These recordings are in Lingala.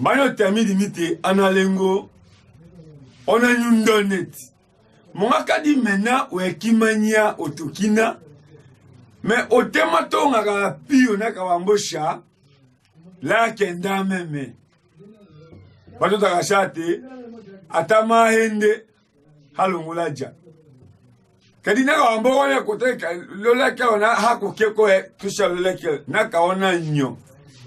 Bayo termi limité analengo on a une donnet. Mon akadi mena ou ekimania otokina mais au temato ngaka pio na kawambosha la kenda meme. Bato takashate atama hende halungulaja. Kadi na kawambo wane koteka loleke wana hako keko tusha loleke na kaona nyo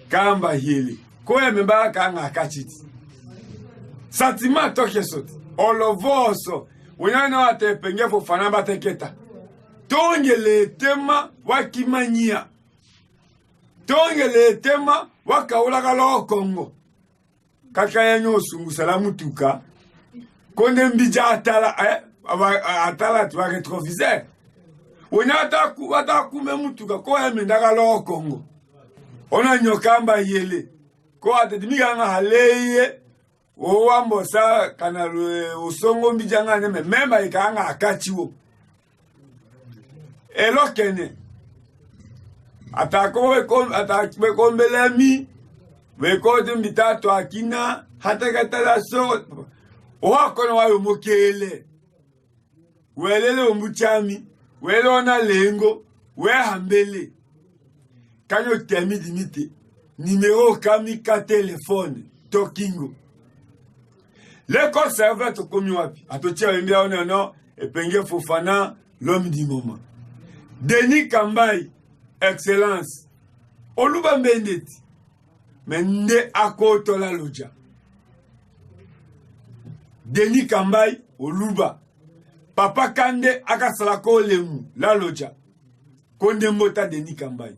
kamba hili. Koye mbaka kanga akachiti. Satima toke soti. Olovoso. Wenyana wate penge Fofana bateketa. Tongele tema wakimanyia. Tongele tema wakaula kalo Kongo. Kaka yanyo sungu salamu tuka. Konde mbija atala atala tuwa retroviseur. Wenyata watakume mutuka koye mendaka lo Kongo. Ona nyokamba yele. Ko atedimiga nga haleye o wambosa kana usongo mbijanga ne memba ikanga akachiwo elokene atakwe kombelemi wekote mbitato akina hatakatala so o akono wayo mokele welele ombuchami welona lengo we hambele kanyo temi dimite numéro kamika téléphone tokingo le conservateur to komi wapi atotia wembia ona no epenge Fofana l'homme du moment Denis Kambai excellence oluba mbendeti mende akoto la loja Denis Kambai oluba papa Kande akasala ko lemu la loja konde mbota Denis Kambai.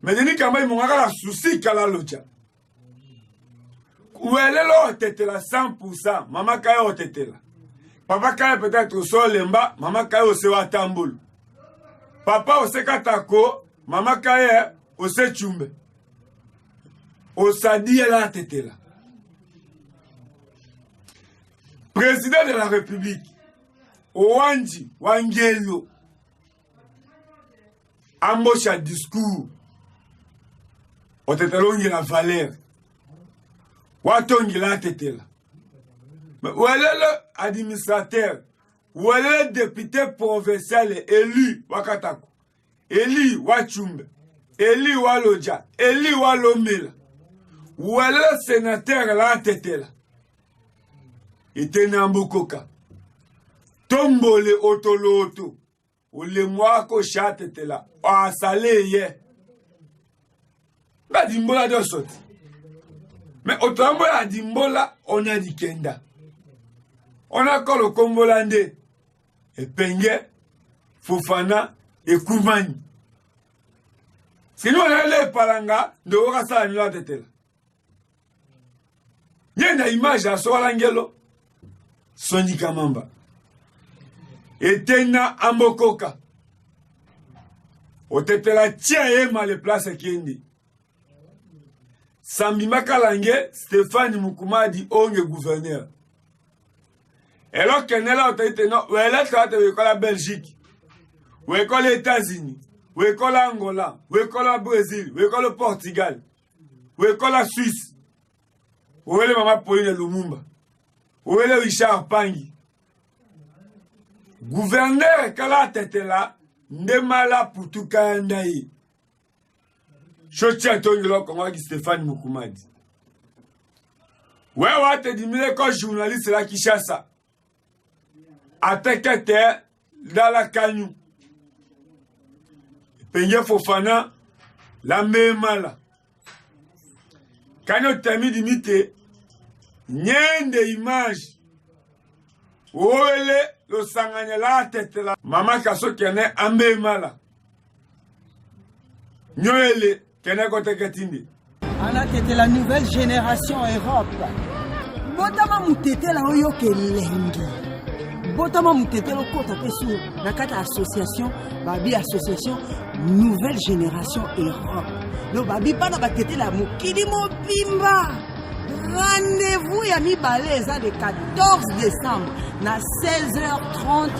Mais Denis Kambai mongaka la souci kala loja. Ouelelo tetela 100%, mama kaya otetela. Papa kaya peut-être au sol lemba, mama kaya au sewa tamboul. Papa au se katako, mama kaya au se chumbe. Au sadi la tetela. Président de la République, Owanji Wangelo, embauche discours. Otetelongi la valeur. Watongi la tetela. Mais où est le administrateur? Où est le député provincial élu Wakatako? Élu Wachumbe? Élu Waloja? Élu Walomela? Où est le sénateur la tetela? Ete Nambukoka. Tombole otoloto. Ou le mwako chatetela. Ou salé ye. Ba dimbola de soti. Mais autant la dimbola, on a dit kenda. On a encore le Kombolande. Et Penge, Fofana et Koumani. Sinon, on a les palanga de Orasa et la tetela. Il y a une image à Soalangelo. Soni Kamamba. Et Tena Ambokoka. O tetela tia ema les places kendi. Sambima Kalange, Stéphane Mukumadi, onge gouverneur. Et alors qu'elle est là, où elle est là, où la Belgique, où est les États-Unis, où est l'Angola, où est le Brésil, où est le Portugal, où est la Suisse, où est le Maman Pauline Lumumba, où est le Richard Pangui. Gouverneur, quand la tête est là, Ndemala pour tout Kandaï. Chotia Tongelo comme Stéphane Mukumadi. Ouais, te dit, mais quand journaliste là qui chasse ça. Attaque terre dans la cagnou. Penge Fofana, la même là. Quand on termine d'imiter, n'y des images. Où est le sangane la tête là. Maman Kasso qui en est en même là. N'y c'était la nouvelle génération Europe. Botama mutete la oyo kelengi. Botama mutete lo kota pesu nakata association, babi association nouvelle génération Europe. No babi pas na batete la mukidi mobimba. Rendez-vous ya mibale eza le 14 décembre na 16h30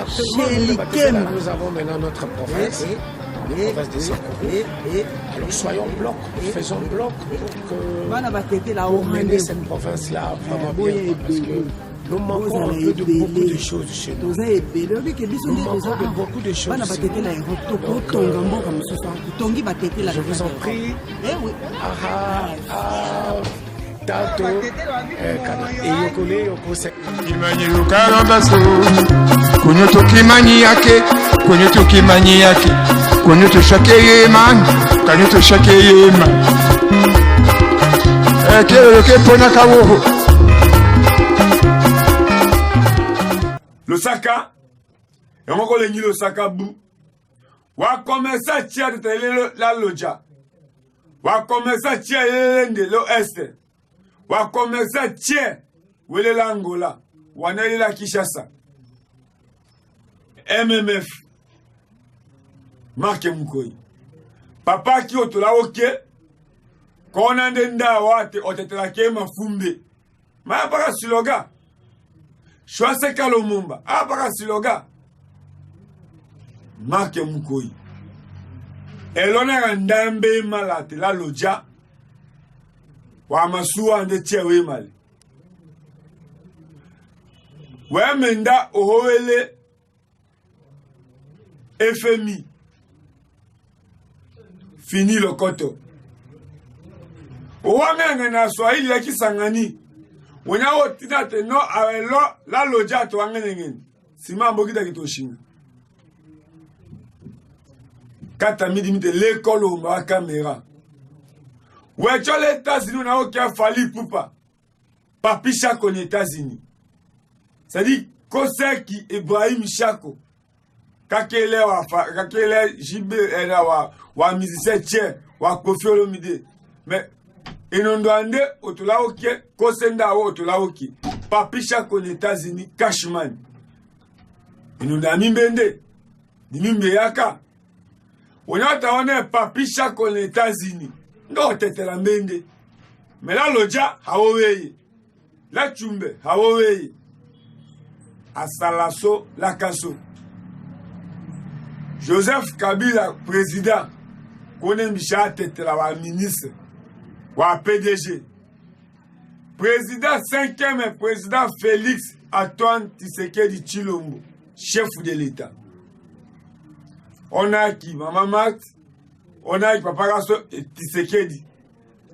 chez Likem. Nous avons maintenant notre prophète. la province de Sokolo. Alors soyons bloc, faisons bloc pour que mener cette province-là vraiment bien. Parce que nous manquons un peu de beaucoup de choses chez nous. Nous manquons de beaucoup de choses chez nous. Donc, je vous en prie, Tato, Eyokole, Okose. Kunyoto kimani yake, kunyoto kimani yake, kunyoto shakeye man, kunyoto shakeye man. Kero ke pona kawo. Losaka, yamoko lengi Losaka bu. Wa komesa tia de la loja. Wa komesa tia yende lo este. Wa komesa tia wele la Angola. Waneli la Kinshasa. MMF. Mark Mukoyi. Papa ki otola oke. Kona ndenda wate otetela ke mafumbe. Ma para siloga. Choise Kalomumba. Para siloga. Mark Mukoyi. Elona randambe malate la loja. Wa masuwa ande chewe mali. We menda ohowele FMI. Fini le koto. Ouangenge na Swahili ya Kisangani. Wenya wotina te no awelo la loja to wangenge. Sima mbokita kitoshinga. Kata midi mite l'école ou ma caméra. Wecho les États-Unis na okia fali pupa. Papi Chako les États-Unis. C'est-à-dire Koseki Ibrahim Chako. Kakele jibe wa musicien tien wa Kofi Olomide. Mais inondande otula okie kosenda o otula okie. Papi Chako les États-Unis Cashman. Inondami mbende. Dimimbe yaka. Onata one Papi Chako les États-Unis. No tete la mbende. Mais la loja hawoweye. La chumbe hawoweye. Asalaso Lakaso. Joseph Kabila, président, connaît Michel Tetela, wa ministre, wa PDG. Président 5e, président Félix Antoine Tshisekedi Tshilombo, chef de l'État. On a qui, Maman Marthe, on a qui, Papa Rasso et Tshisekedi.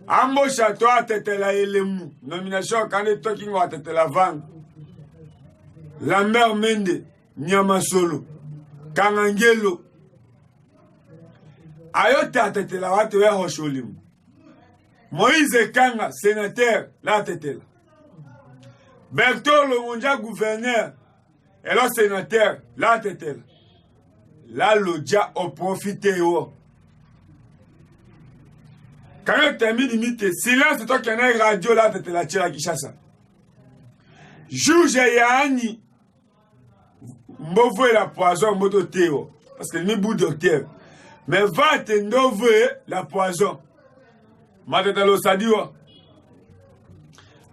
Ambo Chateau a Tetela Elemu, nomination quand est talking wa Tetela Vang. Lambert Mende, Nyamasolo, Kangangelo. Ayote atetela watu ya Hosholimu. Moïse Kanga, sénateur, la tetela. Bertolo Monja, gouverneur, et le sénateur, la tetela. La loja au profité. Quand on termine limite, silence, c'est toi qui en a radio, la tetela, tchela Kinshasa. Juge Yaani. Mbovo la poison moto théo parce que ni bout docteur mais va te ndove la poison matetalo sadiwa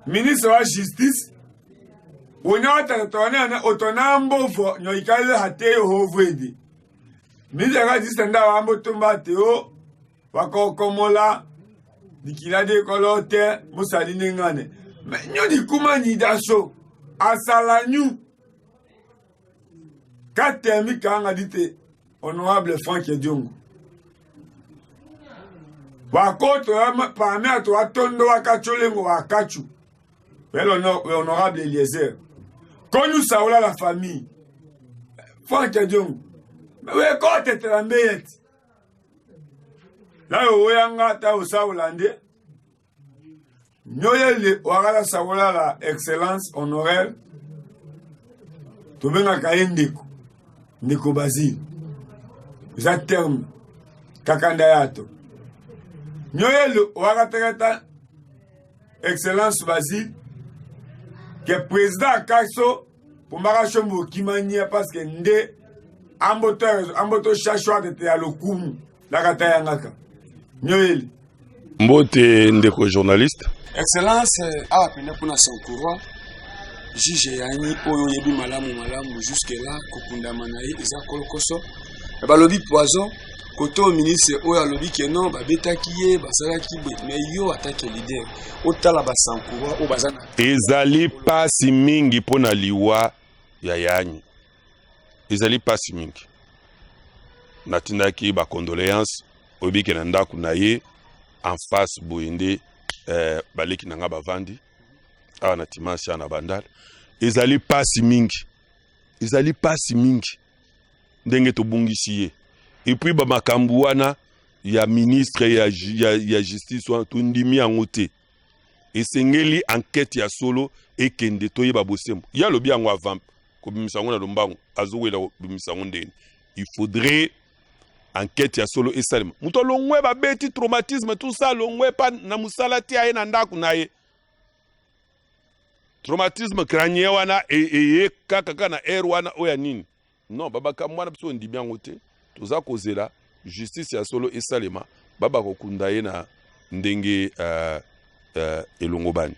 ministre wa justice onata tona otona mbovo nyoikale hate hovedi ministre wa justice nda wa mboto mbateo wakokomola dikilade kolote musaline ngane mais nyoni kuma ni daso asalanyu Katemi Kanga dite honorable Franck Diongo. Wakoto parmi à toi tondo wakacholengo wakachu. Honorable Eliezer. Connu Saoula la famille. Franck Diongo. Mais we kote telambeyet. Là oyanga ta Saoulande. Nyoyele wagala Saoula la excellence honoraire. Tobenga kaendeko. Ndeko Basile. Za terme. Kakanda yato. Nyoyelo wakategata excellence Basile. Que président Kasso pour Marachombo Kimania parce que nde amboto chachwa tete ya lokumu la kata yangaka. Nyoyeli. Mbote ndeko journaliste. Excellence a pene kuna Sankura. Juge yani oyo yebi malamu jusque là kokunda manayi eza kolokoso balobi poison Koto ministre oyo alobi ke non babetaki ye basalaki mais yo attaque leader otala ba Sankura o bazana ezali pasi mingi pona liwa ya yani ezali pasi mingi natindaki ba condoléances obike na ndaku na ye en face boyende baleki nanga bavandi awa na timansi na bandala ezali pasi mingi ndenge tobungisi ye et puis ba makambu wana ya ministre ya justice wana tundimi yango te esengeli enquête ya solo ekende toyeba bosembo ya lobi yango avant kobimisa yango na lombango azowela kobimisa yango ndeni il faudrait enquête ya solo esalema muto longwe babeti traumatisme tout ça longwe pa na musala te aye na ndaku na ye traumatisme crânien wana e kaka na air wana oya nini non babaka mwana biso ndimi yango te toza kozela justice ya solo esalema baba kokunda ye na ndenge elongo bani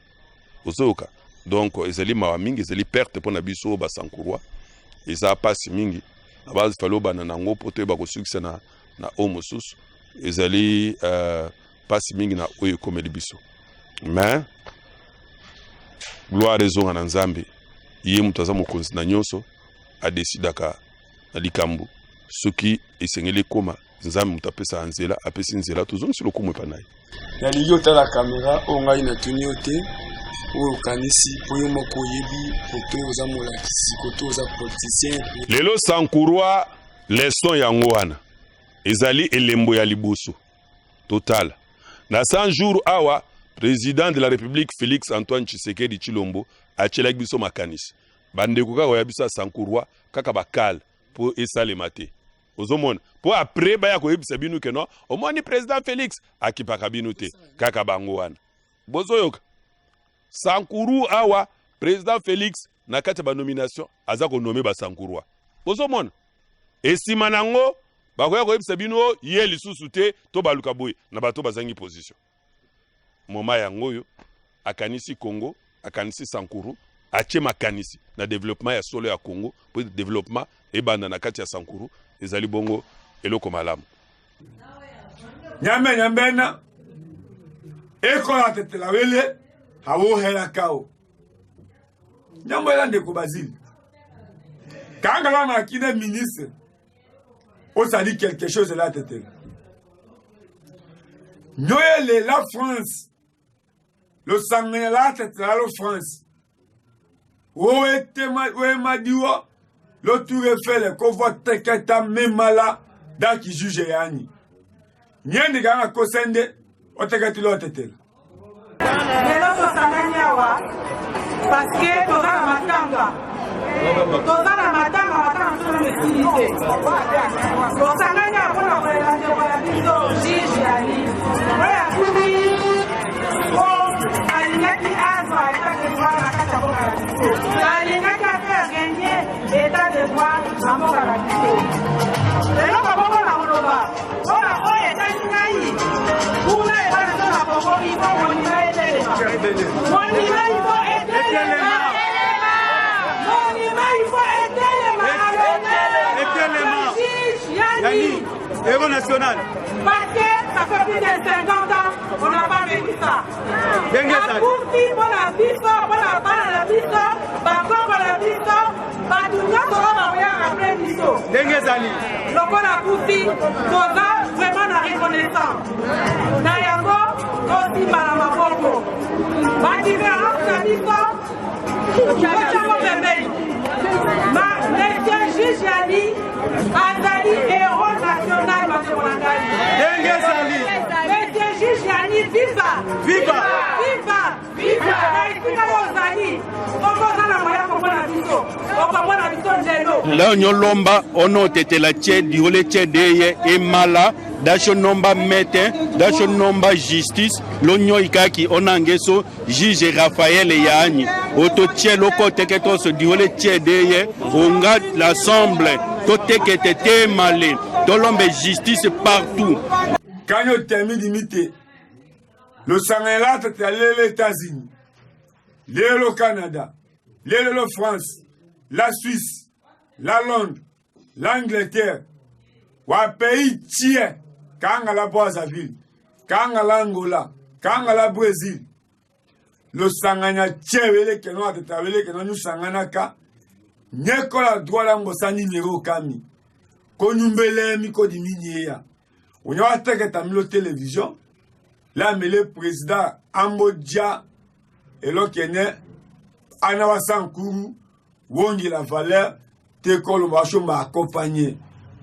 ozoka donc ezali mawa mingi ezali perte pona biso ba Sankurwa eza pasi mingi abazi falo bana nango poto ba ko succès na omo susu ezali pasi mingi na oyo komeli biso mais gloire ezonga na Nzambe ye mutaza mokonzi na nyonso adesidaka na likambo soki esengeli koma Nzambe mutapesa anzela apesi nzela tozongisi lokumu epanaye yalingi otala kamera oyo ngai natuni yo te oyo okanisi oyo moko oyebi koto oza molakisi koto oza politicien lelo Sankurwa leson yango wana ezali elembo ya liboso total na 100 jours awa président de la République Félix Antoine Tshisekedi Tshilombo achelaki biso makanisi bandeko kaka ya biso Sankurwa kaka bakal po esalema te ozomona po après baya koyebisa bino ke non omoni président Félix akipaka bino te kaka bango wana bozoyoka Sankuru awa président Félix na kati ba nomination aza ko nommer ba Sankurwa bozomona esima nango bakoya koyebisa bino ye lisusu te to baluka boye na bato bazangi position moma yango yo akanisi Congo akanisi Sankuru ache makanisi na développement ya solo ya Congo po développement ebanda na kati ya Sankuru ezali bongo eloko malamu nyambena ekola tetela wele hawo hela kao nyambela ndeko Basile kanga la makine ministre on ça dit quelque chose là tetela Noël la France le sangné la tetela la France o etema o madiwa le tour fait le convoite keta memala da ki juge yani nyende ganga kosende otekati lo tetela lelo tosanganya wa parce que tozana matanga solo mesilite tosanganya mpona kolela ndeko ya biso juge yani oyo akubi o alingaki azwa etat de droit na kati ya mboka ya biso alingaki afaire gagner etat de droit na mboka na biso lelo babongo na koloba mpona oyo etali ngai kuna ebana to na kongo ifo monima etelema monima ifo etelema monima ifo etelema yani héros national parce que ça fait plus de 50 ans on n'a pas vécu ça bakufi mpona biso mpona bana na biso bakoko na biso bato nyonso oyo bakoyaka apres biso ndenge ezali lokola kufi toza vraiment na reconnaissance na yango tosimba na maboko badiverence na biso tocango pembeni monsieur juge yani azali héros national bandeko na ngai ndenge ezali monsieur juge yani viva viva viva viva na esika oyo ozali okoza na moya komona biso okomona biso nzelo leo nyolomba ono tetela tche diole tche deye emala dasho nomba mete dasho nomba justice lonyo ikaki onangeso juge Raphaël yani oto tche loko teketo so diole tche deye onga l'ensemble to tekete te malé tolombe justice partout quand on termine d'imiter le Sangela est allé aux États-Unis, le Canada, le France, la Suisse, la Londres, l'Angleterre, wa pays tiers kanga la Brazzaville kanga la Angola kanga la Brésil lo sanganya tchewele keno atetawele keno nyu sangana ka nyekola droit la ngosani numéro kami konyumbele mi ko diminyeya onyo ateke tamilo télévision la mele président Ambodia elo kene anawa sankuru wongi la valeur te kolo basho ma accompagner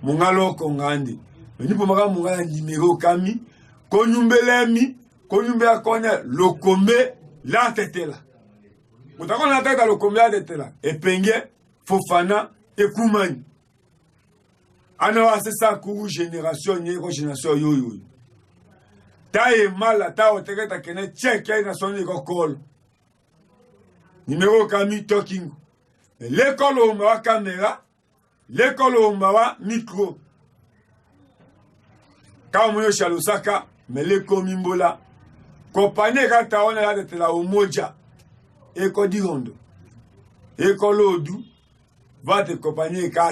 mungalo kongandi nipo maka mungala numéro kami konyumbele konya lokombe la tetela mutakona teta lokombe la tetela epenge Fofana ekumani anawa sesa kuru génération nyeko génération yoyo ta e mala ta oteketa kene tcheke na soni kokolo numéro kami talking l'école au mawa caméra l'école au mawa micro ka moyo shalosaka meleko mimbola compagnie kata ona la de la umoja eko dihondo eko lodu va te compagnie ka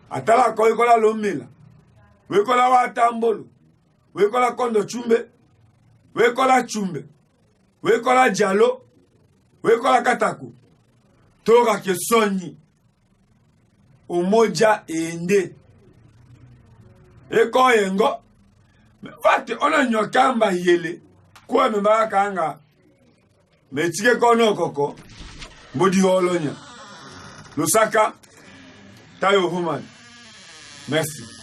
atala ko eko la lomela weko la watambolo weko la kondo chumbe weko la chumbe weko la jalo weko la katako toka ke soni umoja ende eko yengo vate ona nyokamba yele kwa mbaka kanga metike kono koko mbodi holonya Lusaka Tayo Human. Merci.